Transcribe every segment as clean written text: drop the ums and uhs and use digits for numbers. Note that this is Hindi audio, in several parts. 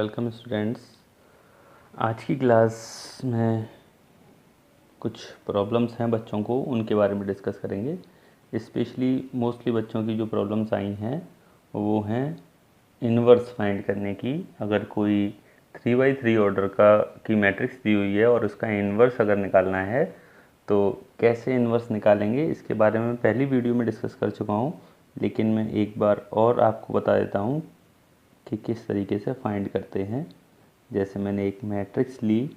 Welcome students. आज की क्लास में कुछ प्रॉब्लम्स हैं बच्चों को, उनके बारे में डिस्कस करेंगे। स्पेशली मोस्टली बच्चों की जो प्रॉब्लम्स आई हैं वो हैं इन्वर्स फाइंड करने की। अगर कोई 3x3 ऑर्डर की मैट्रिक्स दी हुई है और उसका इन्वर्स अगर निकालना है तो कैसे इन्वर्स निकालेंगे, इसके बारे में पहली वीडियो में डिस्कस कर चुका हूँ, लेकिन मैं एक बार और आपको बता देता हूँ कि किस तरीके से फाइंड करते हैं। जैसे मैंने एक मैट्रिक्स ली,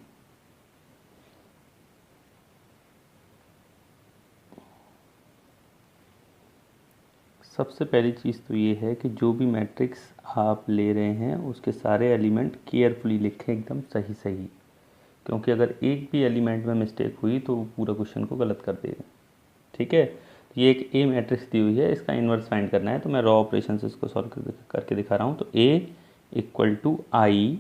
सबसे पहली चीज़ तो ये है कि जो भी मैट्रिक्स आप ले रहे हैं उसके सारे एलिमेंट केयरफुली लिखें, एकदम सही सही, क्योंकि अगर एक भी एलिमेंट में मिस्टेक हुई तो वो पूरा क्वेश्चन को गलत कर देगा। ठीक है, ये एक ए मैट्रिक्स दी हुई है, इसका इन्वर्स फाइंड करना है, तो मैं रॉ ऑपरेशन से इसको सॉल्व करके दिखा रहा हूँ। तो A equal to I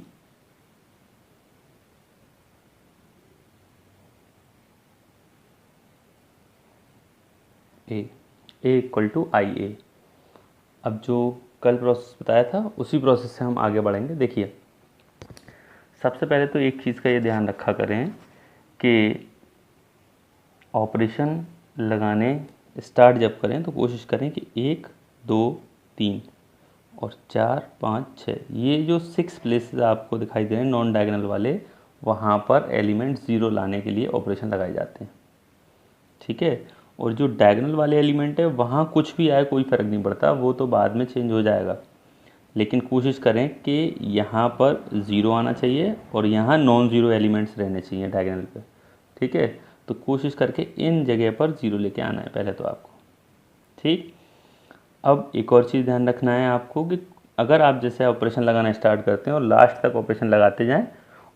A equal to I A. अब जो कल प्रोसेस बताया था उसी प्रोसेस से हम आगे बढ़ेंगे। देखिए, सबसे पहले तो एक चीज़ का ये ध्यान रखा करें कि ऑपरेशन लगाने स्टार्ट जब करें तो कोशिश करें कि 1 2 3 और 4 5 6, ये जो 6 प्लेसेस आपको दिखाई दे रहे हैं नॉन डायगोनल वाले, वहाँ पर एलिमेंट 0 लाने के लिए ऑपरेशन लगाए जाते हैं। ठीक है, और जो डायगोनल वाले एलिमेंट है वहाँ कुछ भी आए कोई फ़र्क नहीं पड़ता, वो तो बाद में चेंज हो जाएगा, लेकिन कोशिश करें कि यहाँ पर 0 आना चाहिए और यहाँ नॉन ज़ीरो एलिमेंट्स रहने चाहिए डायगोनल पे। ठीक है, तो कोशिश करके इन जगह पर 0 लेके आना है पहले तो आपको। ठीक, अब एक और चीज़ ध्यान रखना है आपको कि अगर आप जैसे ऑपरेशन लगाना स्टार्ट करते हैं और लास्ट तक ऑपरेशन लगाते जाएं,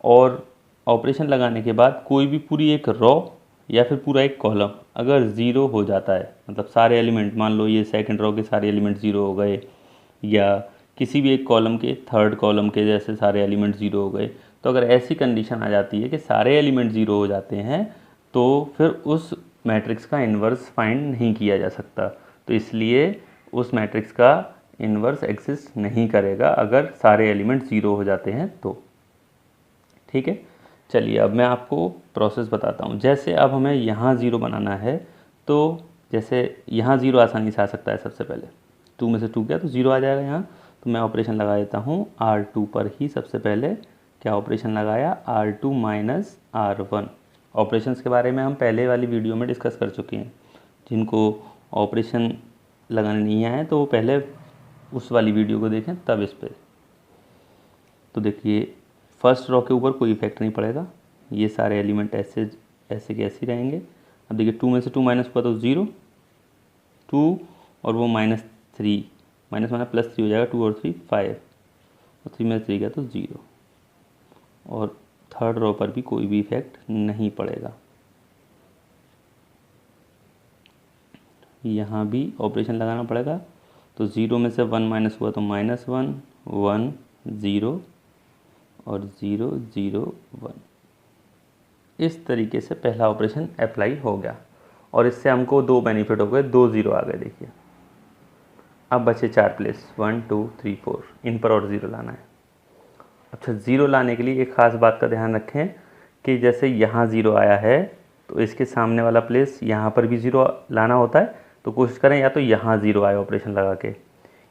और ऑपरेशन लगाने के बाद कोई भी पूरी एक रॉ या फिर पूरा एक कॉलम अगर 0 हो जाता है, मतलब सारे एलिमेंट, मान लो ये सेकंड रॉ के सारे एलिमेंट 0 हो गए, या किसी भी एक कॉलम के थर्ड कॉलम के जैसे सारे एलिमेंट 0 हो गए, तो अगर ऐसी कंडीशन आ जाती है कि सारे एलिमेंट 0 हो जाते हैं तो फिर उस मैट्रिक्स का इन्वर्स फाइंड नहीं किया जा सकता। तो इसलिए उस मैट्रिक्स का इन्वर्स एग्जिस्ट नहीं करेगा अगर सारे एलिमेंट 0 हो जाते हैं तो। ठीक है, चलिए अब मैं आपको प्रोसेस बताता हूँ। जैसे अब हमें यहाँ 0 बनाना है, तो जैसे यहाँ 0 आसानी से आ सकता है। सबसे पहले 2 में से 2 गया तो 0 आ जाएगा यहाँ, तो मैं ऑपरेशन लगा देता हूँ R2 पर ही। सबसे पहले क्या ऑपरेशन लगाया, R2 माइनस R1। ऑपरेशंस के बारे में हम पहले वाली वीडियो में डिस्कस कर चुके हैं। जिनको ऑपरेशन लगाने नहीं आए तो वो पहले उस वाली वीडियो को देखें, तब इस पर। तो देखिए, फर्स्ट रॉ के ऊपर कोई इफेक्ट नहीं पड़ेगा, ये सारे एलिमेंट ऐसे ऐसे के ऐसे रहेंगे। अब देखिए 2 में से 2 माइनस हुआ तो 0, 2 और वो -3, माइनस माइनस +3 हो जाएगा, 2 और 3 5, और 3 में से 3 गया तो 0, और थर्ड रो पर भी कोई भी इफेक्ट नहीं पड़ेगा। यहाँ भी ऑपरेशन लगाना पड़ेगा, तो 0 में से 1 माइनस हुआ तो -1, 1 0 और 0 0 1। इस तरीके से पहला ऑपरेशन अप्लाई हो गया, और इससे हमको 2 बेनिफिट हो गए, 2 0 आ गए। देखिए अब बचे 4 प्लेस, 1 2 3 4, इन पर और 0 लाना है। अच्छा, 0 लाने के लिए एक ख़ास बात का ध्यान रखें कि जैसे यहाँ 0 आया है तो इसके सामने वाला प्लेस यहाँ पर भी 0 लाना होता है। तो कोशिश करें या तो यहाँ 0 आए ऑपरेशन लगा के,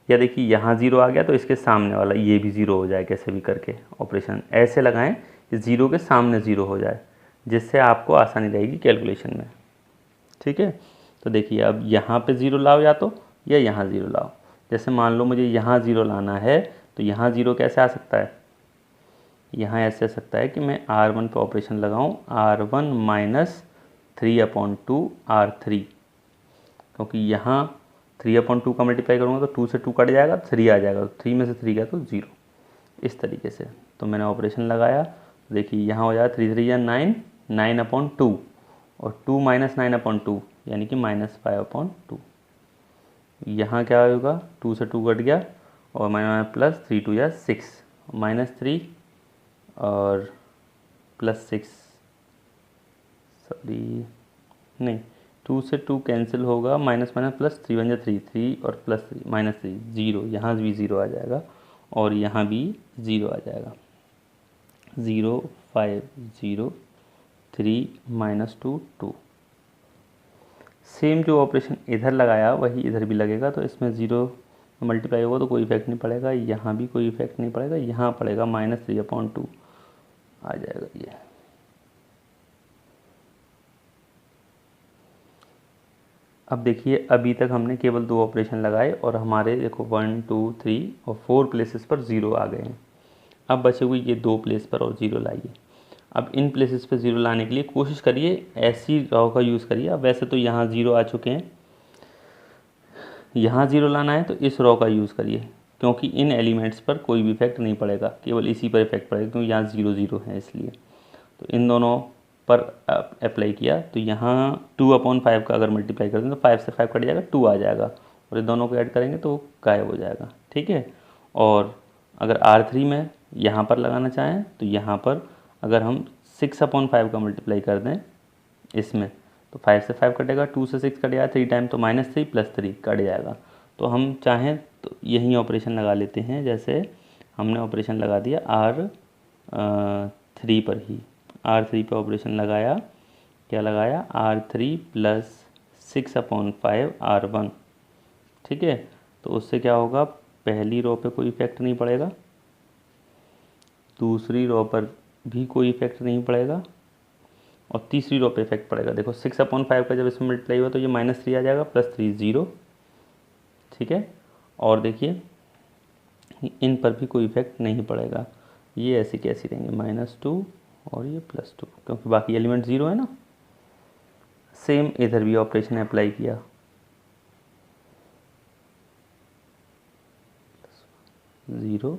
या देखिए यहाँ 0 आ गया तो इसके सामने वाला ये भी 0 हो जाए, कैसे भी करके ऑपरेशन ऐसे लगाएं कि 0 के सामने 0 हो जाए, जिससे आपको आसानी रहेगी कैलकुलेशन में। ठीक है, तो देखिए अब यहाँ पे 0 लाओ या तो, या यहाँ 0 लाओ। जैसे मान लो मुझे यहाँ 0 लाना है, तो यहाँ 0 कैसे आ सकता है, यहाँ ऐसे आ सकता है कि मैं R1 पे ऑपरेशन लगाऊं, R1 माइनस 3/2 R3, क्योंकि यहाँ 3/2 का मल्टीप्लाई करूँगा तो 2 से 2 कट जाएगा, 3 आ जाएगा, तो 3 में से 3 गया तो 0। इस तरीके से तो मैंने ऑपरेशन लगाया, देखिए यहाँ हो जाएगा 3 3 या 9, 9/2, और 2 माइनस 9/2 यानी कि -5/2। यहाँ क्या होगा, 2 से 2 कट गया, और माइनस प्लस 3 2 या 6, -3 और +6, सॉरी नहीं, 2 से 2 कैंसिल होगा, माइनस माइनस प्लस 3 1 3, 3 और +3 -3 0, यहाँ भी 0 आ जाएगा और यहाँ भी 0 आ जाएगा। 0 5 0 3 -2 2। सेम जो ऑपरेशन इधर लगाया वही इधर भी लगेगा, तो इसमें 0 मल्टीप्लाई होगा तो कोई इफेक्ट नहीं पड़ेगा, यहाँ भी कोई इफेक्ट नहीं पड़ेगा, यहाँ पड़ेगा -3/2 आ जाएगा ये। अब देखिए अभी तक हमने केवल 2 ऑपरेशन लगाए और हमारे देखो 1 2 3 और 4 प्लेसेस पर 0 आ गए हैं। अब बचे हुए ये 2 प्लेस पर और 0 लाइए। अब इन प्लेसेस पे 0 लाने के लिए कोशिश करिए ऐसी रॉ का यूज़ करिए। अब वैसे तो यहाँ 0 आ चुके हैं, यहाँ 0 लाना है तो इस रॉ का यूज़ करिए, क्योंकि इन एलिमेंट्स पर कोई भी इफेक्ट नहीं पड़ेगा, केवल इसी पर इफेक्ट पड़ेगा क्योंकि यहाँ 0 0 है इसलिए। तो इन दोनों पर अप्लाई किया तो यहाँ 2/5 का अगर मल्टीप्लाई करते हैं तो 5 से 5 कट जाएगा, 2 आ जाएगा, और इन दोनों को ऐड करेंगे तो गायब हो जाएगा। ठीक है। और अगर R3 में यहाँ पर लगाना चाहें तो यहाँ पर अगर हम 6/5 का मल्टीप्लाई कर दें इसमें तो 5 से 5 कटेगा, 2 से 6 कट जाएगा, 3 टाइम तो -3 + 3 कट जाएगा। तो हम चाहें तो यही ऑपरेशन लगा लेते हैं, जैसे हमने ऑपरेशन लगा दिया R3 पर ही। R3 पे ऑपरेशन लगाया, क्या लगाया, R3 + 6/5 R1। ठीक है। तो उससे क्या होगा, पहली रो पे कोई इफेक्ट नहीं पड़ेगा, दूसरी रो पर भी कोई इफेक्ट नहीं पड़ेगा, और तीसरी रो पे इफेक्ट पड़ेगा। देखो 6/5 का जब इसमें मल्टीप्लाई हुआ तो ये -3 आ जाएगा, +3 0। ठीक है। और देखिए इन पर भी कोई इफेक्ट नहीं पड़ेगा, ये ऐसे कैसे रहेंगे, -2 और ये +2, क्योंकि बाकी एलिमेंट 0 है ना। सेम इधर भी ऑपरेशन अप्लाई किया, 0।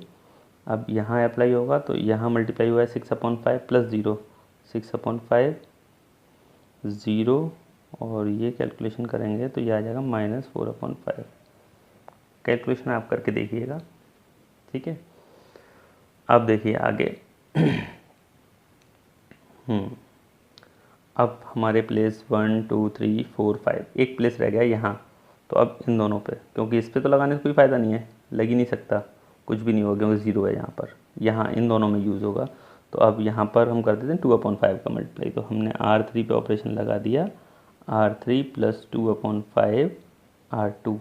अब यहाँ अप्लाई होगा तो यहाँ मल्टीप्लाई हुआ है 6/5 + 0, 6/5 0, और ये कैलकुलेशन करेंगे तो ये आ जाएगा -4/5। कैलकुलेशन आप करके देखिएगा। ठीक है। अब देखिए आगे अब हमारे प्लेस 1 2 3 4 5 एक प्लेस रह गया यहाँ। तो अब इन दोनों पे, क्योंकि इस पे तो लगाने से कोई फ़ायदा नहीं है, लग ही नहीं सकता, कुछ भी नहीं होगा क्योंकि 0 है यहाँ पर, यहाँ इन दोनों में यूज़ होगा। तो अब यहाँ पर हम कर देते हैं 2/5 का मल्टीप्लाई। तो हमने R3 पे ऑपरेशन लगा दिया, R3 + 2/5 R2।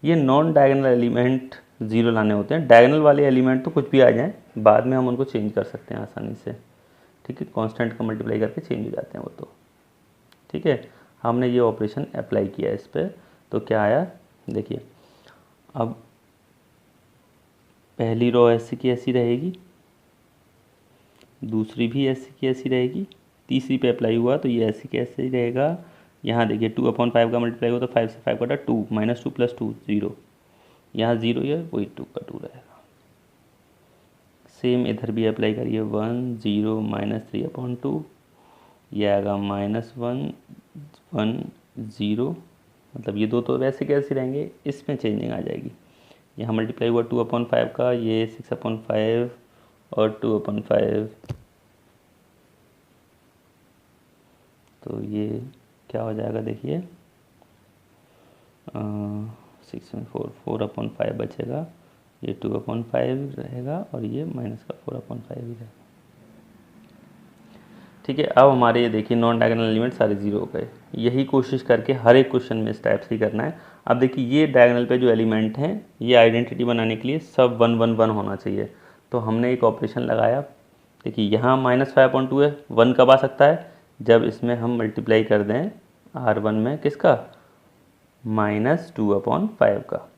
ये नॉन डायगोनल एलिमेंट 0 लाने होते हैं, डायगोनल वाले एलिमेंट तो कुछ भी आ जाएँ, बाद में हम उनको चेंज कर सकते हैं आसानी से। ठीक है। कांस्टेंट का मल्टीप्लाई करके चेंज हो जाते हैं वो तो। ठीक है। हमने ये ऑपरेशन अप्लाई किया इस पर, तो क्या आया देखिए। अब पहली रो ऐसी की ऐसी रहेगी, दूसरी भी ऐसी की ऐसी रहेगी, तीसरी पे अप्लाई हुआ तो ये ऐसी की ऐसे ही रहेगा। यहाँ देखिए 2/5 का मल्टीप्लाई हुआ तो 5 से 5 कटा 2, -2 + 2 0, यहाँ 0 है वही 2 का 2 रहेगा। सेम इधर भी अप्लाई करिए, 1 0 -3/2, ये आएगा -1 1 0, मतलब ये दो तो वैसे कैसे रहेंगे, इसमें चेंजिंग आ जाएगी। यहाँ मल्टीप्लाई हुआ 2/5 का, ये 6/5 और 2/5, तो ये क्या हो जाएगा देखिए, 6 में 4/5 बचेगा, ये 2/5 रहेगा और ये माइनस का 4/5 ही रहेगा। ठीक है। अब हमारे ये देखिए नॉन डायगोनल एलिमेंट सारे 0 हो गए। यही कोशिश करके हर एक क्वेश्चन में इस टाइप से ही करना है। अब देखिए ये डायगोनल पे जो एलिमेंट हैं, ये आइडेंटिटी बनाने के लिए सब 1 1 1 होना चाहिए। तो हमने एक ऑपरेशन लगाया, देखिए यहाँ -5/2 है, 1 कब आ सकता है, जब इसमें हम मल्टीप्लाई कर दें R1 में किसका, -2/5 का।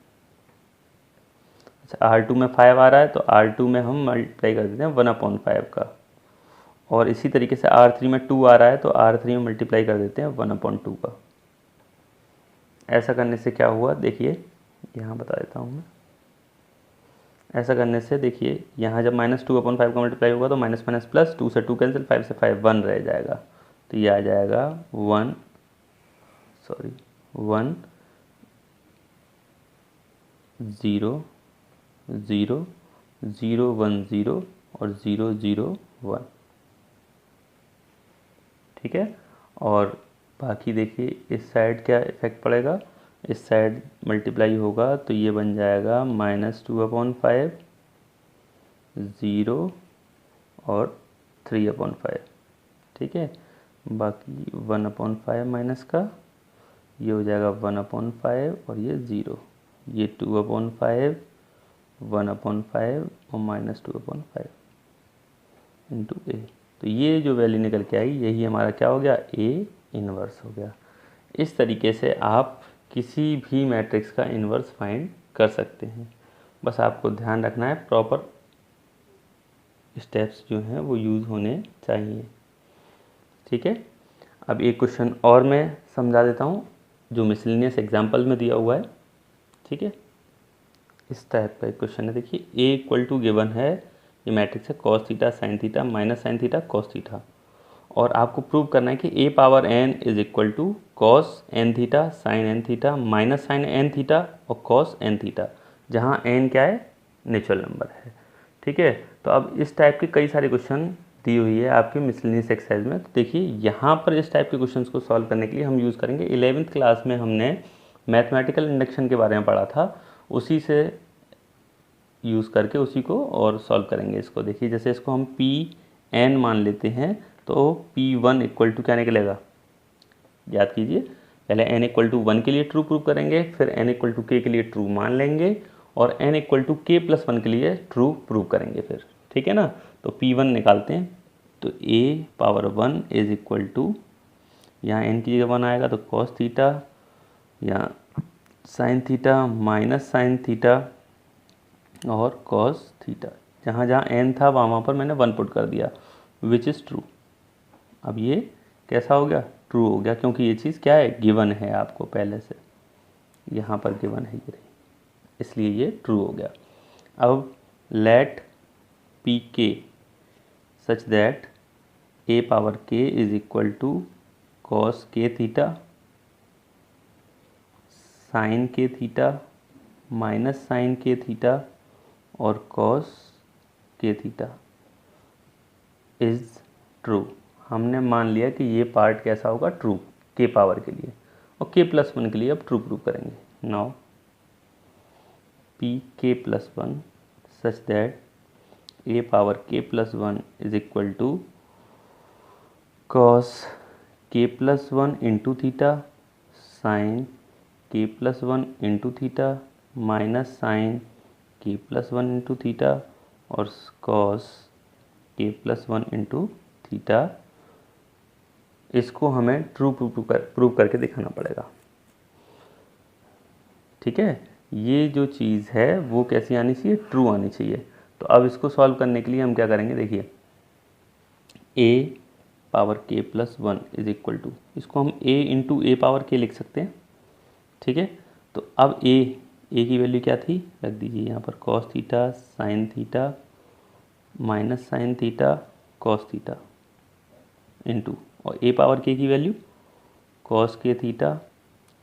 अच्छा R2 में 5 आ रहा है तो R2 में हम मल्टीप्लाई कर देते हैं 1/5 का, और इसी तरीके से R3 में 2 आ रहा है तो R3 में मल्टीप्लाई कर देते हैं 1/2 का। ऐसा करने से क्या हुआ देखिए, यहाँ बता देता हूँ मैं। ऐसा करने से देखिए यहाँ जब -2/5 का मल्टीप्लाई होगा तो माइनस माइनस प्लस, 2 से 2 कैंसिल, 5 से 5 1 रह जाएगा। तो ये आ जाएगा 1 0 0 0 1 0 और 0 0 1। ठीक है। और बाकी देखिए इस साइड क्या इफेक्ट पड़ेगा, इस साइड मल्टीप्लाई होगा तो ये बन जाएगा -2/5 0 और 3/5, ठीक है। बाकी 1/5 माइनस का ये हो जाएगा 1/5 और ये 0, ये 2/5, 1/5 और माइनस 2/5 इंटू ए। तो ये जो वैल्यू निकल के आई यही हमारा क्या हो गया, ए इनवर्स हो गया। इस तरीके से आप किसी भी मैट्रिक्स का इन्वर्स फाइंड कर सकते हैं। बस आपको ध्यान रखना है प्रॉपर स्टेप्स जो हैं वो यूज़ होने चाहिए, ठीक है। अब एक क्वेश्चन और मैं समझा देता हूँ जो मिसलेनियस एग्जाम्पल में दिया हुआ है, ठीक है। इस टाइप का एक क्वेश्चन है, देखिए ए इक्वल टू गिवन है, ये मैट्रिक्स है cos theta sine theta minus sine theta cos theta, और आपको प्रूव करना है कि A power n is equal to cos n theta sine n theta minus sine n theta और कॉस एन थीटा, जहाँ एन क्या है, नेचुरल नंबर है, ठीक है। तो अब इस टाइप के कई सारे क्वेश्चन दी हुई है आपके मिसलेनियस एक्सरसाइज में। तो देखिए यहाँ पर इस टाइप के क्वेश्चंस को सॉल्व करने के लिए हम यूज़ करेंगे 11th क्लास में हमने मैथमेटिकल इंडक्शन के बारे में पढ़ा था, उसी से यूज़ करके उसी को और सॉल्व करेंगे इसको। देखिए जैसे इसको हम पी एन मान लेते हैं तो P1 इक्वल टू क्या निकलेगा, याद कीजिए, पहले n इक्वल टू 1 के लिए ट्रू प्रूव करेंगे, फिर n इक्वल टू k के लिए ट्रू मान लेंगे और n equal to k plus 1 के लिए ट्रू प्रूव करेंगे फिर, ठीक है ना। तो P1 निकालते हैं, तो a power 1 is equal to, यहाँ n की जगह 1 आएगा तो कॉस थीटा, यहाँ sine theta minus sine theta और कॉस थीटा, जहाँ जहाँ n था वहाँ पर मैंने 1 पुट कर दिया, विच इज़ ट्रू। अब ये कैसा हो गया, ट्रू हो गया, क्योंकि ये चीज़ क्या है, गिवन है आपको पहले से, यहाँ पर गिवन है ये रही, इसलिए ये ट्रू हो गया। अब लेट पी के सच दैट ए पावर के इज इक्वल टू कॉस के थीटा साइन के थीटा माइनस साइन के थीटा और कॉस के थीटा इज़ ट्रू। हमने मान लिया कि ये पार्ट कैसा होगा, ट्रू, के पावर के लिए, और के प्लस 1 के लिए अब ट्रू प्रूव करेंगे। Now P K plus 1 such that A power K plus 1 is equal to cos K plus 1 into theta sine K plus 1 into theta minus sine K plus 1 into theta और cos K plus 1 into theta. इसको हमें ट्रू प्रूव करके दिखाना पड़ेगा, ठीक है। ये जो चीज़ है वो कैसी आनी चाहिए, ट्रू आनी चाहिए। तो अब इसको सॉल्व करने के लिए हम क्या करेंगे, देखिए a power k plus 1 is equal to, इसको हम a into A power k लिख सकते हैं, ठीक है। तो अब a की वैल्यू क्या थी, रख दीजिए यहाँ पर cos theta sine theta minus sine theta cos theta into, और a पावर k की वैल्यू कॉस के थीटा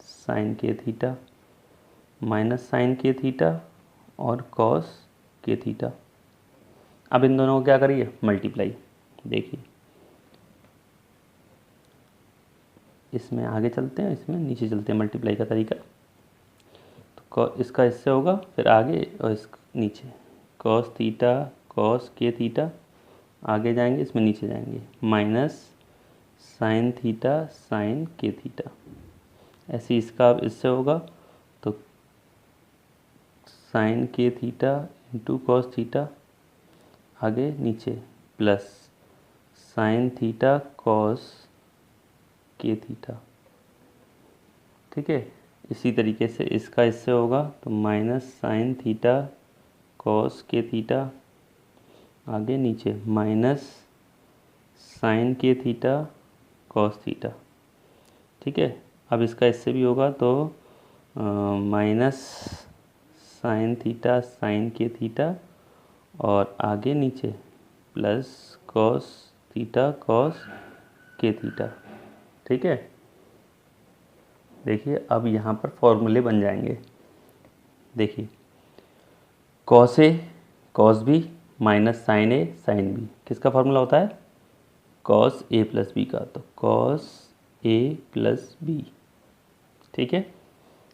साइन के थीटा माइनस साइन के थीटा और कॉस के थीटा। अब इन दोनों को क्या करिए, मल्टीप्लाई। देखिए इसमें आगे चलते हैं, इसमें नीचे चलते हैं, मल्टीप्लाई का तरीका। तो इसका इससे होगा, फिर आगे और इस नीचे कॉस थीटा कॉस के थीटा, आगे जाएंगे इसमें नीचे जाएंगे माइनस साइन थीटा साइन के थीटा। ऐसे इसका अब इससे होगा तो साइन के थीटा इंटू कॉस थीटा, आगे नीचे प्लस साइन थीटा कॉस के थीटा, ठीक है। इसी तरीके से इसका इससे होगा तो माइनस साइन थीटा कॉस के थीटा, आगे नीचे माइनस साइन के थीटा कॉस थीटा, ठीक है। अब इसका इससे भी होगा तो माइनस साइन थीटा साइन के थीटा और आगे नीचे प्लस कॉस थीटा कॉस के थीटा, ठीक है। देखिए अब यहाँ पर फॉर्मूले बन जाएंगे। देखिए cos A cos B minus sign A sine B, किसका फॉर्मूला होता है, कॉस ए प्लस बी का, तो कॉस ए प्लस बी, ठीक है।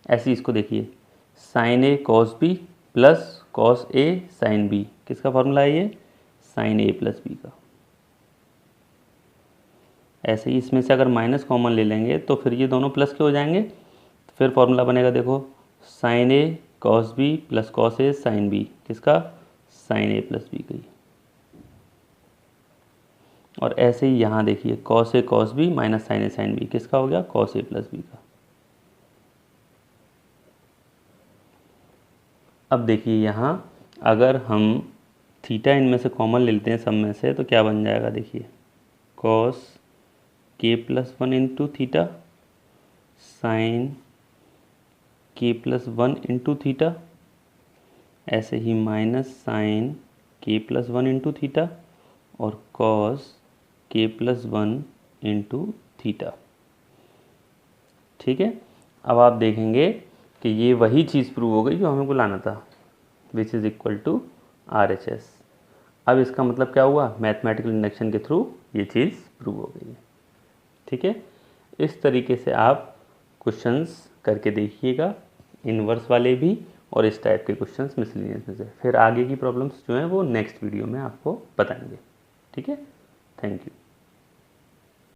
ऐसे इसको देखिए sign A cos B plus cos A sine B, किसका फॉर्मूला है ये, साइन ए प्लस बी का। ऐसे ही इसमें से अगर माइनस कॉमन ले लेंगे तो फिर ये दोनों प्लस के हो जाएंगे। फिर फॉर्मूला बनेगा, देखो, sign A cos B plus cos A sine B, किसका, साइन ए प्लस बी का। और ऐसे ही यहाँ देखिए, cos A cos B minus sign A sine B, किसका हो गया, कॉस ए प्लस बी का। अब देखिए यहाँ अगर हम थीटा इनमें से कॉमन ले लेते हैं सब में से, तो क्या बन जाएगा, देखिए, cos K plus one into theta sine K plus one into theta, ऐसे ही minus sine K plus one into theta और cos K plus one into theta. ठीक है, अब आप देखेंगे कि ये वही चीज़ प्रूव हो गई जो हमें को लाना था, which is equal to RHS। अब इसका मतलब क्या हुआ, मैथमेटिकल इंडक्शन के थ्रू ये चीज़ प्रूव हो गई है। ठीक है, इस तरीके से आप क्वेश्चंस करके देखिएगा, इनवर्स वाले भी और इस टाइप के क्वेश्चंस मिसलेनियस में से। फिर आगे की प्रॉब्लम्स जो हैं वो नेक्स्ट वीडियो में आपको बताएंगे। ठीक है, थैंक यू।